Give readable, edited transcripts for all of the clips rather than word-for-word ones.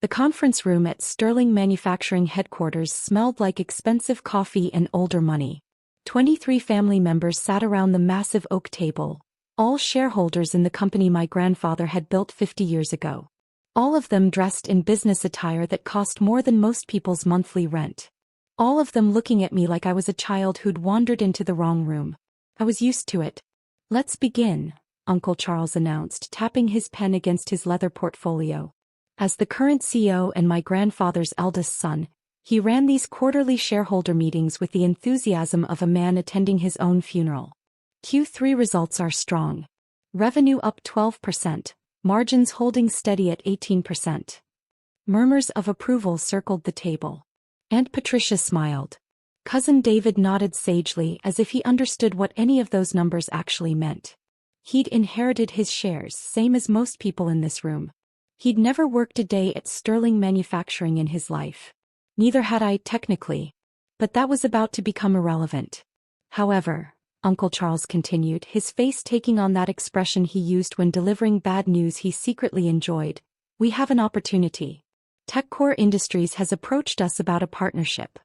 The conference room at Sterling Manufacturing headquarters smelled like expensive coffee and older money. 23 family members sat around the massive oak table, all shareholders in the company my grandfather had built 50 years ago. All of them dressed in business attire that cost more than most people's monthly rent. All of them looking at me like I was a child who'd wandered into the wrong room. I was used to it. "Let's begin," Uncle Charles announced, tapping his pen against his leather portfolio. As the current CEO and my grandfather's eldest son, he ran these quarterly shareholder meetings with the enthusiasm of a man attending his own funeral. Q3 results are strong. Revenue up 12%, margins holding steady at 18%. Murmurs of approval circled the table. Aunt Patricia smiled. Cousin David nodded sagely as if he understood what any of those numbers actually meant. He'd inherited his shares, same as most people in this room. He'd never worked a day at Sterling Manufacturing in his life. Neither had I, technically. But that was about to become irrelevant. However, Uncle Charles continued, his face taking on that expression he used when delivering bad news he secretly enjoyed, "We have an opportunity. TechCore Industries has approached us about a partnership.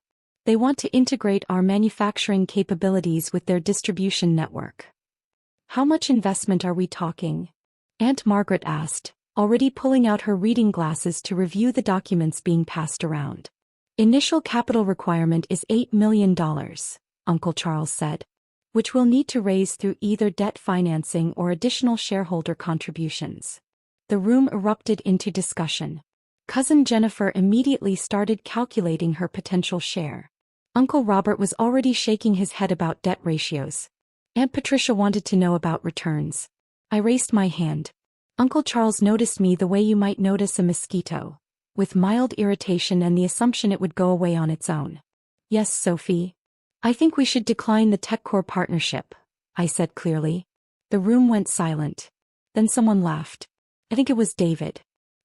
They want to integrate our manufacturing capabilities with their distribution network." "How much investment are we talking?" Aunt Margaret asked, already pulling out her reading glasses to review the documents being passed around. "Initial capital requirement is $8 million, Uncle Charles said, "which we'll need to raise through either debt financing or additional shareholder contributions." The room erupted into discussion. Cousin Jennifer immediately started calculating her potential share. Uncle Robert was already shaking his head about debt ratios. Aunt Patricia wanted to know about returns. I raised my hand. Uncle Charles noticed me the way you might notice a mosquito, with mild irritation and the assumption it would go away on its own. "Yes, Sophie. I think we should decline the TechCore partnership," I said clearly. The room went silent. Then someone laughed. I think it was David.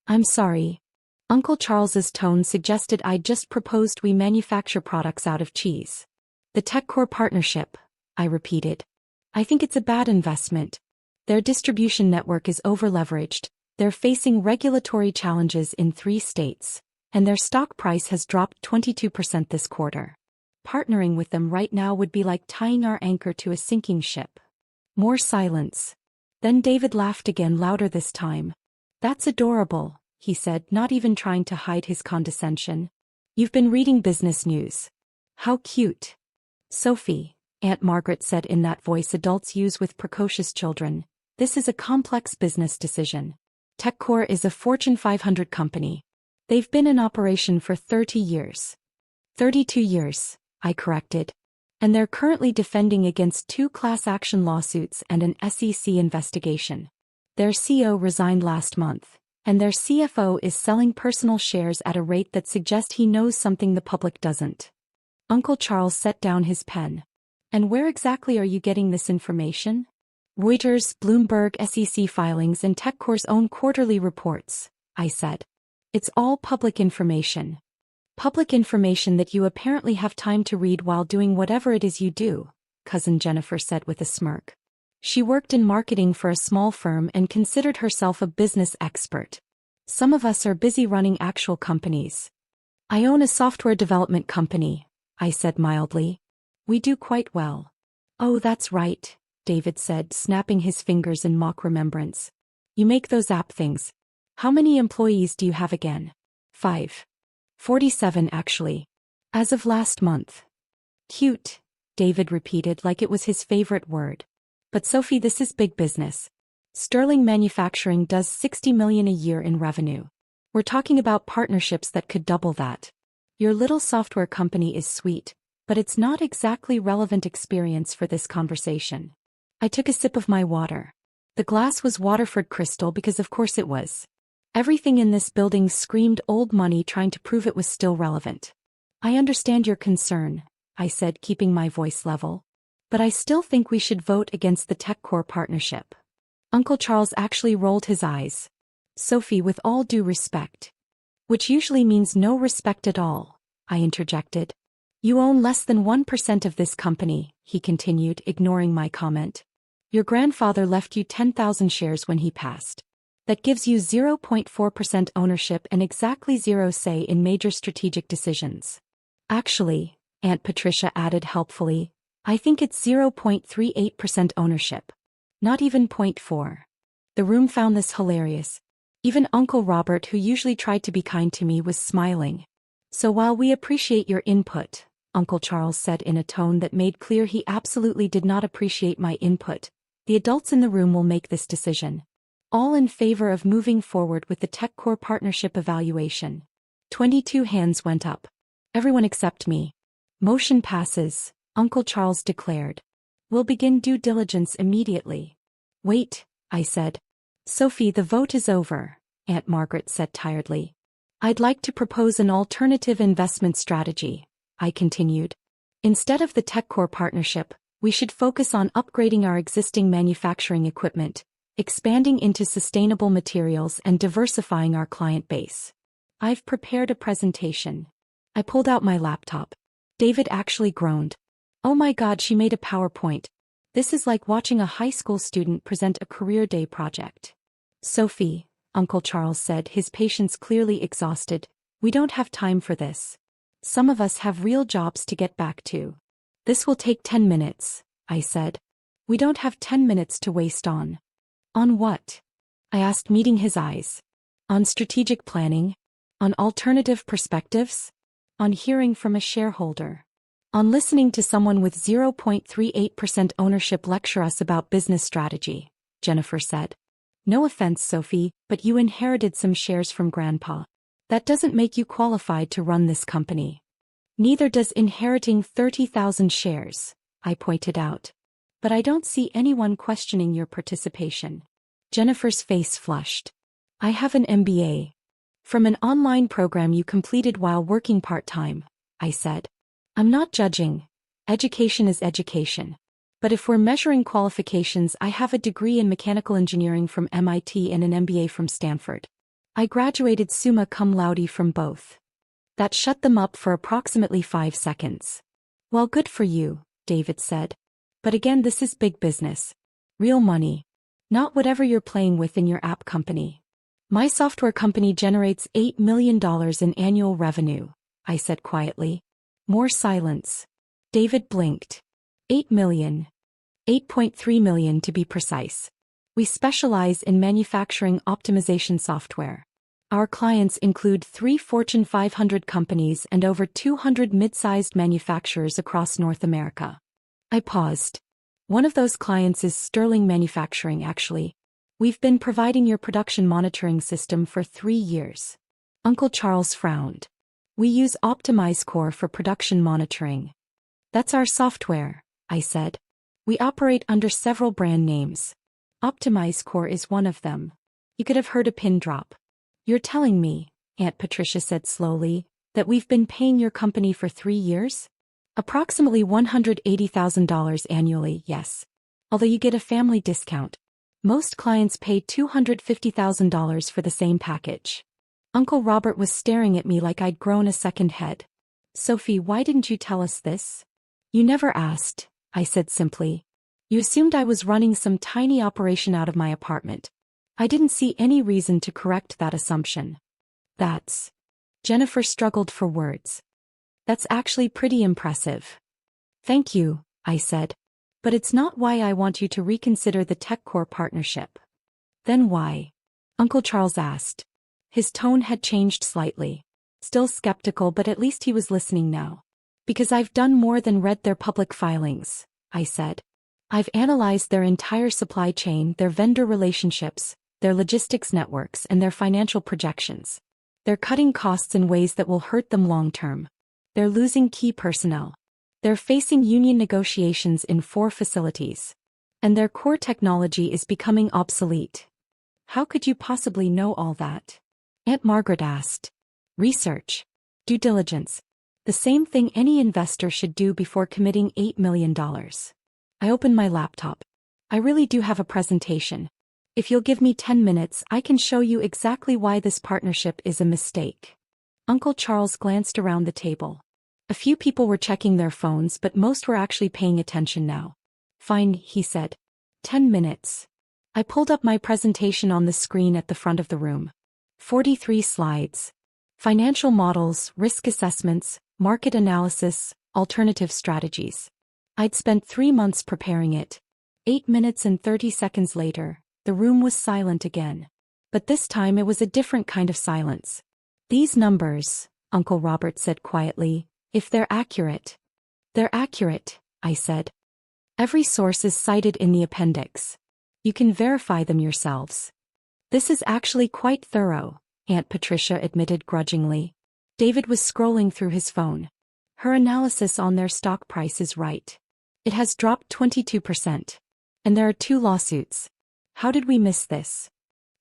"I'm sorry." Uncle Charles's tone suggested I'd just proposed we manufacture products out of cheese. "The TechCore partnership," I repeated. "I think it's a bad investment. Their distribution network is overleveraged, they're facing regulatory challenges in 3 states, and their stock price has dropped 22% this quarter. Partnering with them right now would be like tying our anchor to a sinking ship." More silence. Then David laughed again, louder this time. "That's adorable," he said, not even trying to hide his condescension. "You've been reading business news. How cute." "Sophie," Aunt Margaret said in that voice adults use with precocious children, "this is a complex business decision. TechCore is a Fortune 500 company. They've been in operation for 30 years. 32 years, I corrected. And they're currently defending against 2 class action lawsuits and an SEC investigation. Their CEO resigned last month, and their CFO is selling personal shares at a rate that suggests he knows something the public doesn't." Uncle Charles set down his pen. "And where exactly are you getting this information?" "Reuters, Bloomberg, SEC filings, and TechCore's own quarterly reports," I said. "It's all public information. Public information that you apparently have time to read while doing whatever it is you do," Cousin Jennifer said with a smirk. She worked in marketing for a small firm and considered herself a business expert. "Some of us are busy running actual companies." "I own a software development company," I said mildly. "We do quite well." "Oh, that's right," David said, snapping his fingers in mock remembrance. "You make those app things. How many employees do you have again?" 5. 47 actually. As of last month." "Cute," David repeated like it was his favorite word. "But Sophie, this is big business. Sterling Manufacturing does $60 million a year in revenue. We're talking about partnerships that could double that. Your little software company is sweet, but it's not exactly relevant experience for this conversation." I took a sip of my water. The glass was Waterford crystal because of course it was. Everything in this building screamed old money, trying to prove it was still relevant. "I understand your concern," I said, keeping my voice level. "But I still think we should vote against the TechCore partnership." Uncle Charles actually rolled his eyes. "Sophie, with all due respect." "Which usually means no respect at all," I interjected. "You own less than 1% of this company," he continued, ignoring my comment. "Your grandfather left you 10,000 shares when he passed. That gives you 0.4% ownership and exactly zero say in major strategic decisions. Actually, Aunt Patricia added helpfully, I think it's 0.38% ownership. Not even 0.4. The room found this hilarious. Even Uncle Robert, who usually tried to be kind to me, was smiling. So while we appreciate your input, Uncle Charles said in a tone that made clear he absolutely did not appreciate my input, the adults in the room will make this decision. All in favor of moving forward with the TechCore partnership evaluation. 22 hands went up. Everyone except me. Motion passes, Uncle Charles declared. We'll begin due diligence immediately. Wait, I said. Sophie, the vote is over, Aunt Margaret said tiredly. I'd like to propose an alternative investment strategy, I continued. Instead of the TechCore partnership, we should focus on upgrading our existing manufacturing equipment, expanding into sustainable materials and diversifying our client base. I've prepared a presentation. I pulled out my laptop. David actually groaned. Oh my God, she made a PowerPoint. This is like watching a high school student present a career day project. Sophie, Uncle Charles said, his patience clearly exhausted, we don't have time for this. Some of us have real jobs to get back to. This will take 10 minutes, I said. We don't have 10 minutes to waste on. On what? I asked, meeting his eyes. On strategic planning? On alternative perspectives? On hearing from a shareholder? On listening to someone with 0.38% ownership lecture us about business strategy, Jennifer said. No offense, Sophie, but you inherited some shares from Grandpa. That doesn't make you qualified to run this company. Neither does inheriting 30,000 shares, I pointed out. But I don't see anyone questioning your participation. Jennifer's face flushed. I have an MBA. From an online program you completed while working part-time, I said. I'm not judging. Education is education. But if we're measuring qualifications, I have a degree in mechanical engineering from MIT and an MBA from Stanford. I graduated summa cum laude from both. That shut them up for approximately 5 seconds. Well, good for you, David said. But again, this is big business. Real money. Not whatever you're playing with in your app company. My software company generates $8 million in annual revenue, I said quietly. More silence. David blinked. 8 million. 8.3 million to be precise. We specialize in manufacturing optimization software. Our clients include 3 Fortune 500 companies and over 200 mid-sized manufacturers across North America. I paused. One of those clients is Sterling Manufacturing, actually. We've been providing your production monitoring system for 3 years. Uncle Charles frowned. We use OptimizeCore for production monitoring. That's our software, I said. We operate under several brand names. OptimizeCore is one of them. You could have heard a pin drop. You're telling me, Aunt Patricia said slowly, that we've been paying your company for 3 years? Approximately $180,000 annually, yes. Although you get a family discount. Most clients pay $250,000 for the same package. Uncle Robert was staring at me like I'd grown a second head. Sophie, why didn't you tell us this? You never asked, I said simply. You assumed I was running some tiny operation out of my apartment. I didn't see any reason to correct that assumption. That's... Jennifer struggled for words. That's actually pretty impressive. Thank you, I said. But it's not why I want you to reconsider the TechCore partnership. Then why? Uncle Charles asked. His tone had changed slightly. Still skeptical, but at least he was listening now. Because I've done more than read their public filings, I said. I've analyzed their entire supply chain, their vendor relationships, their logistics networks, and their financial projections. They're cutting costs in ways that will hurt them long-term. They're losing key personnel. They're facing union negotiations in 4 facilities. And their core technology is becoming obsolete. How could you possibly know all that? Aunt Margaret asked. Research. Due diligence. The same thing any investor should do before committing $8 million. I opened my laptop. I really do have a presentation. If you'll give me 10 minutes, I can show you exactly why this partnership is a mistake. Uncle Charles glanced around the table. A few people were checking their phones, but most were actually paying attention now. Fine, he said. 10 minutes. I pulled up my presentation on the screen at the front of the room. 43 slides. Financial models, risk assessments, market analysis, alternative strategies. I'd spent 3 months preparing it. 8 minutes and 30 seconds later, the room was silent again. But this time it was a different kind of silence. These numbers, Uncle Robert said quietly, if they're accurate. They're accurate, I said. Every source is cited in the appendix. You can verify them yourselves. This is actually quite thorough, Aunt Patricia admitted grudgingly. David was scrolling through his phone. Her analysis on their stock price is right. It has dropped 22%. And there are 2 lawsuits. How did we miss this?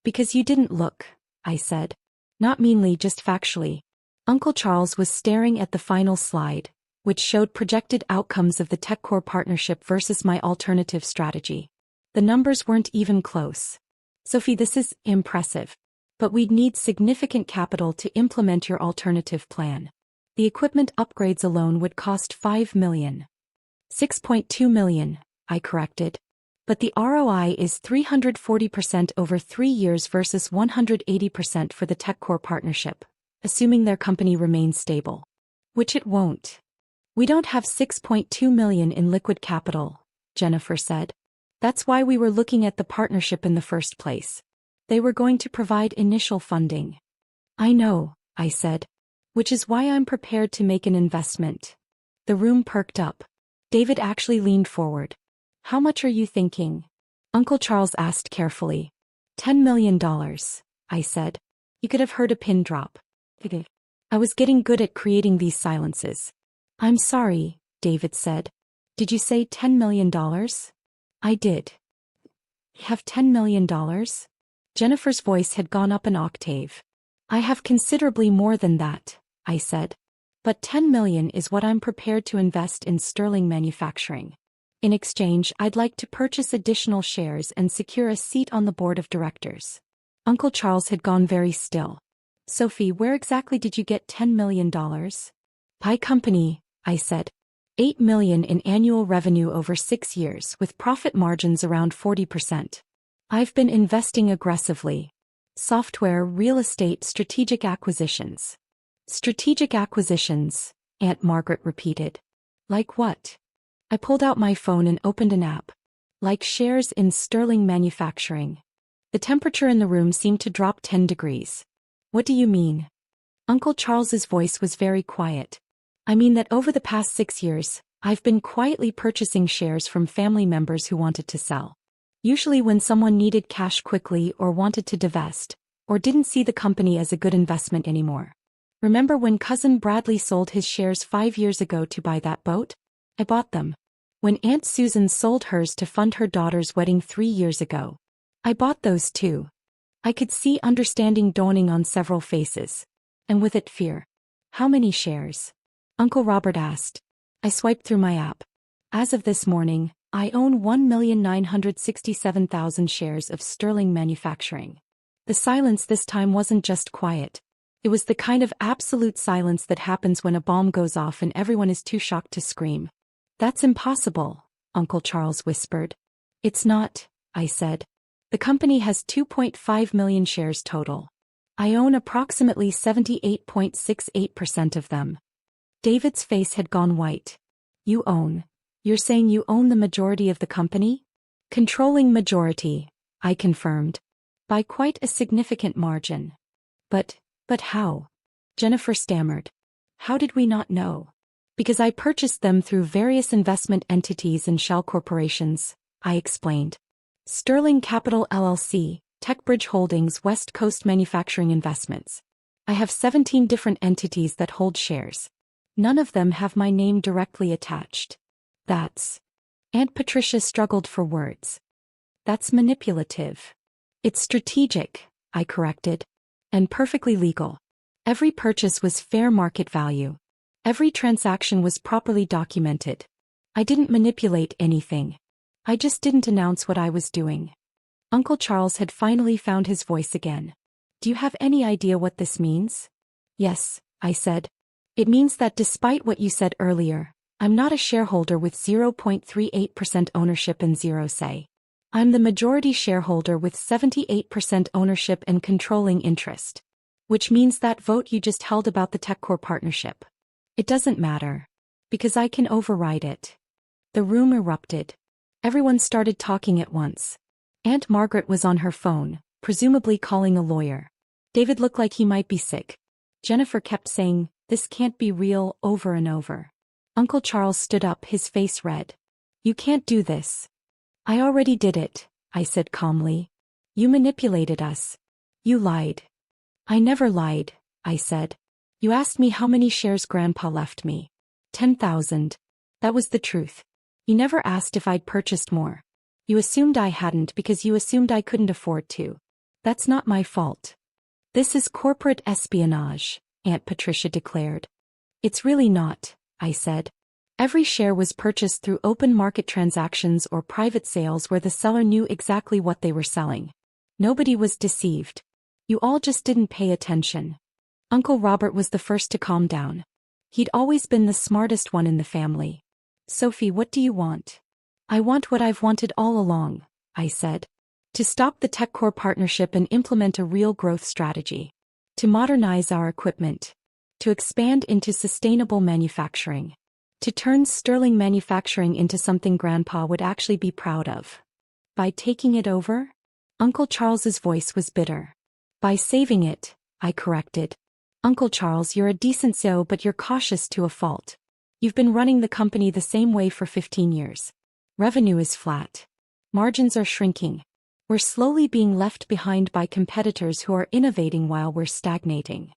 Because you didn't look, I said. Not meanly, just factually. Uncle Charles was staring at the final slide, which showed projected outcomes of the TechCore partnership versus my alternative strategy. The numbers weren't even close. Sophie, this is impressive. But we'd need significant capital to implement your alternative plan. The equipment upgrades alone would cost $5 million. $6.2 million, I corrected. But the ROI is 340% over 3 years versus 180% for the TechCore partnership, assuming their company remains stable. Which it won't. We don't have $6.2 million in liquid capital, Jennifer said. That's why we were looking at the partnership in the first place. They were going to provide initial funding. I know, I said. Which is why I'm prepared to make an investment. The room perked up. David actually leaned forward. How much are you thinking? Uncle Charles asked carefully. $10 million, I said. You could have heard a pin drop. I was getting good at creating these silences. I'm sorry, David said. Did you say $10 million? I did. You have $10 million? Jennifer's voice had gone up an octave. I have considerably more than that, I said. But $10 million is what I'm prepared to invest in Sterling Manufacturing. In exchange, I'd like to purchase additional shares and secure a seat on the board of directors. Uncle Charles had gone very still. Sophie, where exactly did you get $10 million? Pie Company, I said. $8 million in annual revenue over 6 years with profit margins around 40%. I've been investing aggressively. Software, real estate, strategic acquisitions. Strategic acquisitions, Aunt Margaret repeated. Like what? I pulled out my phone and opened an app. Like shares in Sterling Manufacturing. The temperature in the room seemed to drop 10 degrees. What do you mean? Uncle Charles's voice was very quiet. I mean that over the past 6 years, I've been quietly purchasing shares from family members who wanted to sell. Usually when someone needed cash quickly or wanted to divest, or didn't see the company as a good investment anymore. Remember when Cousin Bradley sold his shares 5 years ago to buy that boat? I bought them. When Aunt Susan sold hers to fund her daughter's wedding 3 years ago. I bought those too. I could see understanding dawning on several faces. And with it fear. How many shares? Uncle Robert asked. I swiped through my app. As of this morning, I own 1,967,000 shares of Sterling Manufacturing. The silence this time wasn't just quiet. It was the kind of absolute silence that happens when a bomb goes off and everyone is too shocked to scream. That's impossible, Uncle Charles whispered. It's not, I said. The company has 2.5 million shares total. I own approximately 78.68% of them. David's face had gone white. You own. You're saying you own the majority of the company? Controlling majority, I confirmed. By quite a significant margin. But how? Jennifer stammered. How did we not know? Because I purchased them through various investment entities and shell corporations, I explained. Sterling Capital LLC, TechBridge Holdings, West Coast Manufacturing Investments. I have 17 different entities that hold shares. None of them have my name directly attached. That's... Aunt Patricia struggled for words. That's manipulative. It's strategic, I corrected. And perfectly legal. Every purchase was fair market value. Every transaction was properly documented. I didn't manipulate anything. I just didn't announce what I was doing. Uncle Charles had finally found his voice again. Do you have any idea what this means? Yes, I said. It means that despite what you said earlier, I'm not a shareholder with 0.38% ownership and zero say. I'm the majority shareholder with 78% ownership and controlling interest. Which means that vote you just held about the TechCore partnership. It doesn't matter. Because I can override it. The room erupted. Everyone started talking at once. Aunt Margaret was on her phone, presumably calling a lawyer. David looked like he might be sick. Jennifer kept saying, "This can't be real," over and over. Uncle Charles stood up, his face red. "You can't do this." "I already did it," I said calmly. "You manipulated us. You lied." "I never lied," I said. "You asked me how many shares Grandpa left me. 10,000. That was the truth. You never asked if I'd purchased more. You assumed I hadn't because you assumed I couldn't afford to. That's not my fault." "This is corporate espionage," Aunt Patricia declared. "It's really not," I said. "Every share was purchased through open market transactions or private sales where the seller knew exactly what they were selling. Nobody was deceived. You all just didn't pay attention." Uncle Robert was the first to calm down. He'd always been the smartest one in the family. "Sophie, what do you want?" "I want what I've wanted all along," I said. "To stop the TechCore partnership and implement a real growth strategy. To modernize our equipment. To expand into sustainable manufacturing. To turn Sterling Manufacturing into something Grandpa would actually be proud of." "By taking it over?" Uncle Charles's voice was bitter. "By saving it," I corrected. "Uncle Charles, you're a decent CEO, but you're cautious to a fault. You've been running the company the same way for 15 years. Revenue is flat. Margins are shrinking. We're slowly being left behind by competitors who are innovating while we're stagnating.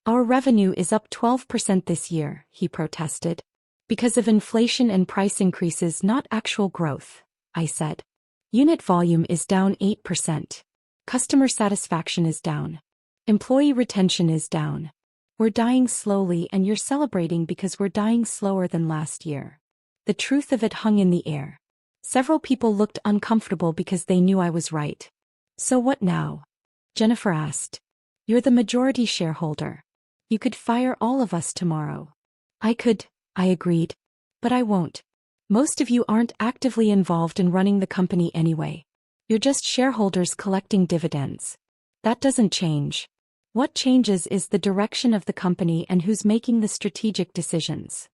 Our revenue is up 12% this year," he protested. "Because of inflation and price increases, not actual growth," I said. "Unit volume is down 8%. Customer satisfaction is down. Employee retention is down. We're dying slowly, and you're celebrating because we're dying slower than last year." The truth of it hung in the air. Several people looked uncomfortable because they knew I was right. "So what now?" Jennifer asked. "You're the majority shareholder. You could fire all of us tomorrow." "I could," I agreed. "But I won't. Most of you aren't actively involved in running the company anyway. You're just shareholders collecting dividends. That doesn't change. What changes is the direction of the company and who's making the strategic decisions."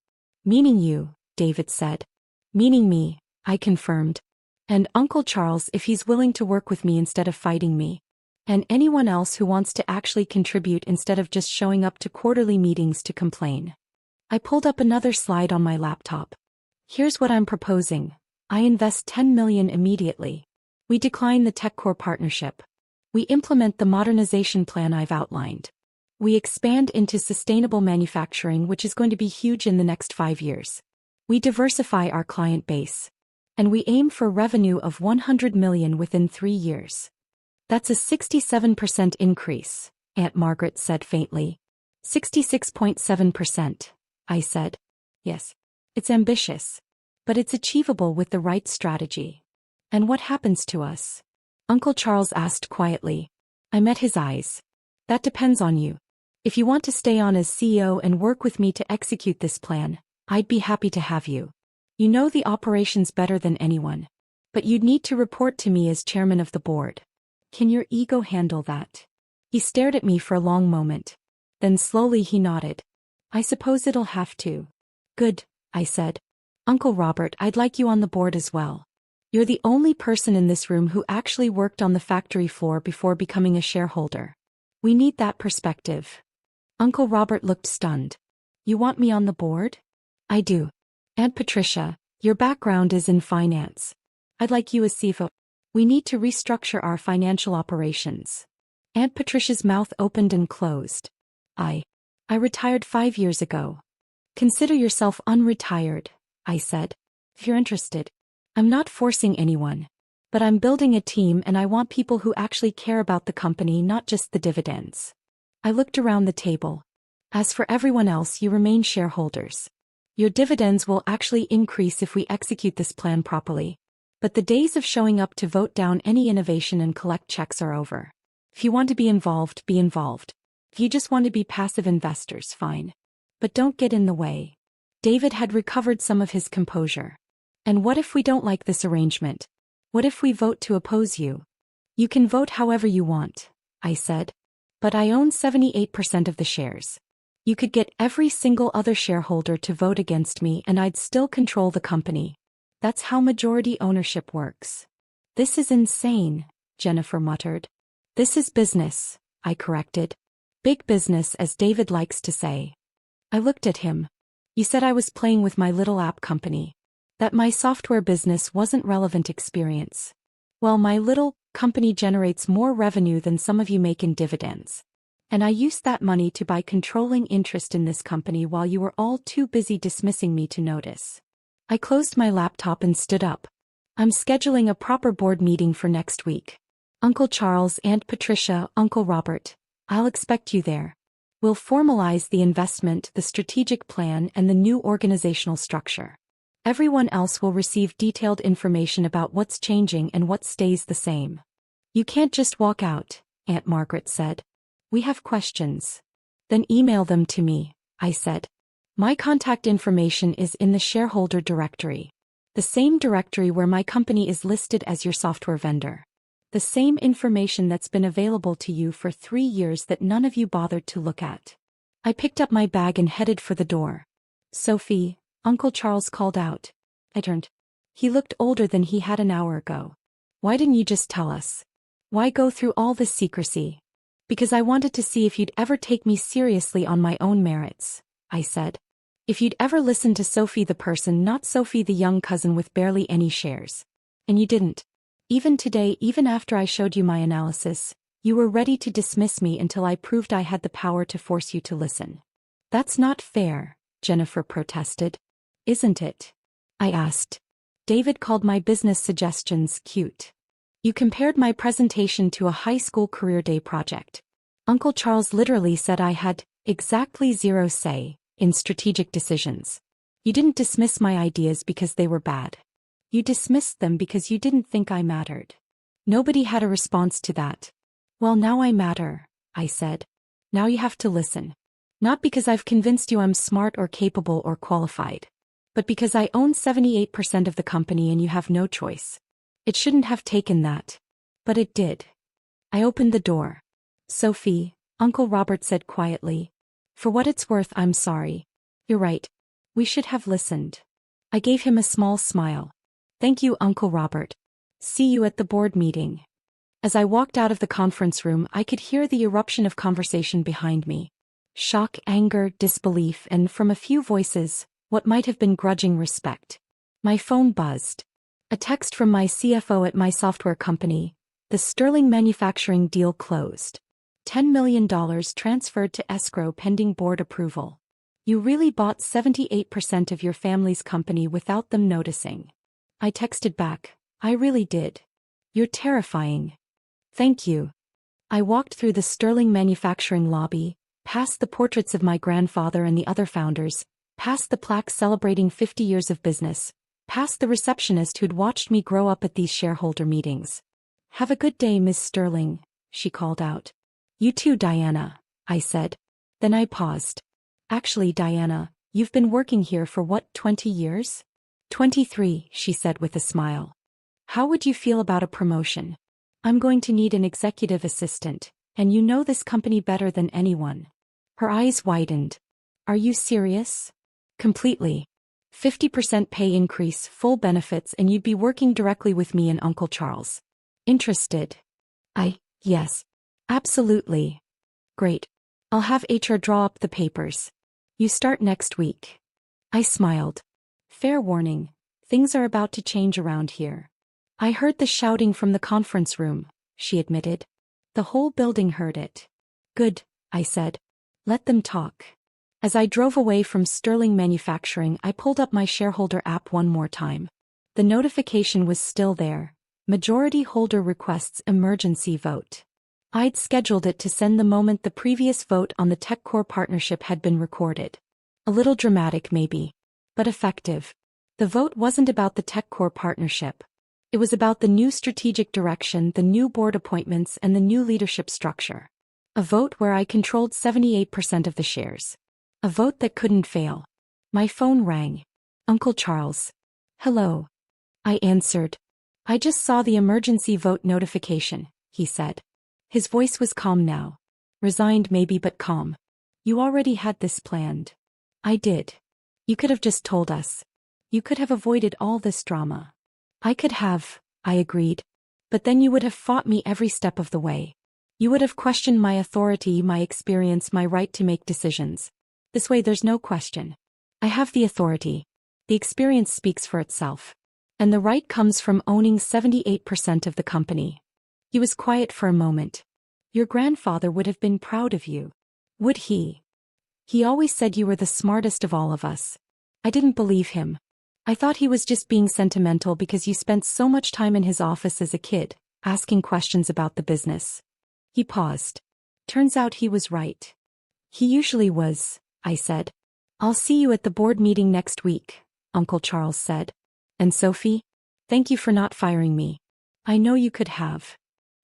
"Meaning you," David said. "Meaning me," I confirmed. "And Uncle Charles, if he's willing to work with me instead of fighting me. And anyone else who wants to actually contribute instead of just showing up to quarterly meetings to complain." I pulled up another slide on my laptop. "Here's what I'm proposing. I invest $10 million immediately. We decline the TechCore partnership. We implement the modernization plan I've outlined. We expand into sustainable manufacturing, which is going to be huge in the next 5 years. We diversify our client base. And we aim for revenue of $100 million within 3 years." "That's a 67% increase," Aunt Margaret said faintly. 66.7%, I said. "Yes. It's ambitious. But it's achievable with the right strategy." "And what happens to us?" Uncle Charles asked quietly. I met his eyes. "That depends on you. If you want to stay on as CEO and work with me to execute this plan, I'd be happy to have you. You know the operations better than anyone. But you'd need to report to me as chairman of the board. Can your ego handle that?" He stared at me for a long moment. Then slowly he nodded. "I suppose it'll have to." "Good," I said. "Uncle Robert, I'd like you on the board as well. You're the only person in this room who actually worked on the factory floor before becoming a shareholder. We need that perspective." Uncle Robert looked stunned. "You want me on the board?" "I do. Aunt Patricia, your background is in finance. I'd like you as CFO. We need to restructure our financial operations." Aunt Patricia's mouth opened and closed. I retired 5 years ago." "Consider yourself unretired," I said. "If you're interested. I'm not forcing anyone. But I'm building a team, and I want people who actually care about the company, not just the dividends." I looked around the table. "As for everyone else, you remain shareholders. Your dividends will actually increase if we execute this plan properly. But the days of showing up to vote down any innovation and collect checks are over. If you want to be involved, be involved. If you just want to be passive investors, fine. But don't get in the way." David had recovered some of his composure. "And what if we don't like this arrangement? What if we vote to oppose you? You can vote however you want, I said. But I own 78% of the shares. You could get every single other shareholder to vote against me and I'd still control the company. That's how majority ownership works. This is insane, Jennifer muttered. This is business, I corrected. Big business, as David likes to say. I looked at him. You said I was playing with my little app company. That my software business wasn't relevant experience. Well, my little company generates more revenue than some of you make in dividends. And I used that money to buy controlling interest in this company while you were all too busy dismissing me to notice. I closed my laptop and stood up. I'm scheduling a proper board meeting for next week. Uncle Charles, Aunt Patricia, Uncle Robert. I'll expect you there. We'll formalize the investment, the strategic plan, and the new organizational structure. Everyone else will receive detailed information about what's changing and what stays the same. You can't just walk out, Aunt Margaret said. We have questions. Then email them to me, I said. My contact information is in the shareholder directory. The same directory where my company is listed as your software vendor. The same information that's been available to you for 3 years that none of you bothered to look at. I picked up my bag and headed for the door. Sophie, Uncle Charles called out. I turned. He looked older than he had an hour ago. Why didn't you just tell us? Why go through all this secrecy? Because I wanted to see if you'd ever take me seriously on my own merits, I said. If you'd ever listen to Sophie the person, not Sophie the young cousin with barely any shares. And you didn't. Even today, even after I showed you my analysis, you were ready to dismiss me until I proved I had the power to force you to listen. That's not fair, Jennifer protested. Isn't it? I asked. David called my business suggestions cute. You compared my presentation to a high school career day project. Uncle Charles literally said I had exactly zero say in strategic decisions. You didn't dismiss my ideas because they were bad. You dismissed them because you didn't think I mattered. Nobody had a response to that. Well, now I matter, I said. Now you have to listen. Not because I've convinced you I'm smart or capable or qualified. But because I own 78% of the company and you have no choice. It shouldn't have taken that. But it did. I opened the door. Sophie, Uncle Robert said quietly. For what it's worth, I'm sorry. You're right. We should have listened. I gave him a small smile. Thank you, Uncle Robert. See you at the board meeting. As I walked out of the conference room, I could hear the eruption of conversation behind me. Shock, anger, disbelief, and from a few voices, what might have been grudging respect. My phone buzzed. A text from my CFO at my software company. The Sterling manufacturing deal closed. $10 million transferred to escrow pending board approval. You really bought 78% of your family's company without them noticing. I texted back, I really did. You're terrifying. Thank you. I walked through the Sterling manufacturing lobby, past the portraits of my grandfather and the other founders, past the plaque celebrating 50 years of business, past the receptionist who'd watched me grow up at these shareholder meetings. Have a good day, Miss Sterling, she called out. You too, Diana, I said. Then I paused. Actually, Diana, you've been working here for what, 20 years? 23, she said with a smile. How would you feel about a promotion? I'm going to need an executive assistant, and you know this company better than anyone. Her eyes widened. Are you serious? Completely. 50% pay increase, full benefits, and you'd be working directly with me and Uncle Charles. Interested? Yes. Absolutely. Great. I'll have HR draw up the papers. You start next week. I smiled. Fair warning, things are about to change around here. I heard the shouting from the conference room, she admitted. The whole building heard it. Good, I said. Let them talk. As I drove away from Sterling Manufacturing, I pulled up my shareholder app one more time. The notification was still there. Majority holder requests emergency vote. I'd scheduled it to send the moment the previous vote on the TechCore partnership had been recorded. A little dramatic maybe, but effective. The vote wasn't about the TechCore partnership. It was about the new strategic direction, the new board appointments, and the new leadership structure. A vote where I controlled 78% of the shares. A vote that couldn't fail. My phone rang. Uncle Charles. Hello. I answered. I just saw the emergency vote notification, he said. His voice was calm now. Resigned maybe, but calm. You already had this planned. I did. You could have just told us. You could have avoided all this drama. I could have, I agreed. But then you would have fought me every step of the way. You would have questioned my authority, my experience, my right to make decisions. This way there's no question. I have the authority. The experience speaks for itself. And the right comes from owning 78% of the company. He was quiet for a moment. Your grandfather would have been proud of you. Would he? He always said you were the smartest of all of us. I didn't believe him. I thought he was just being sentimental because you spent so much time in his office as a kid, asking questions about the business. He paused. Turns out he was right. He usually was, I said. I'll see you at the board meeting next week, Uncle Charles said. And Sophie? Thank you for not firing me. I know you could have.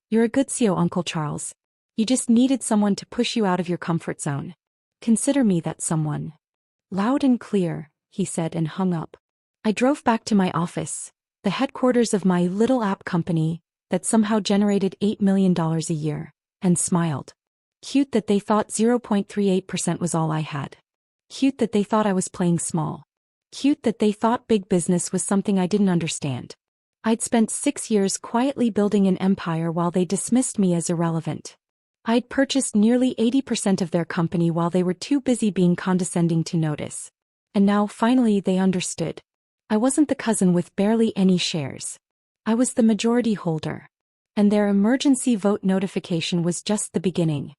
You're a good CEO, Uncle Charles. You just needed someone to push you out of your comfort zone. Consider me that someone. Loud and clear, he said and hung up. I drove back to my office, the headquarters of my little app company that somehow generated $8 million a year, and smiled. Cute that they thought 0.38% was all I had. Cute that they thought I was playing small. Cute that they thought big business was something I didn't understand. I'd spent 6 years quietly building an empire while they dismissed me as irrelevant. I'd purchased nearly 80% of their company while they were too busy being condescending to notice. And now, finally, they understood. I wasn't the cousin with barely any shares. I was the majority holder. And their emergency vote notification was just the beginning.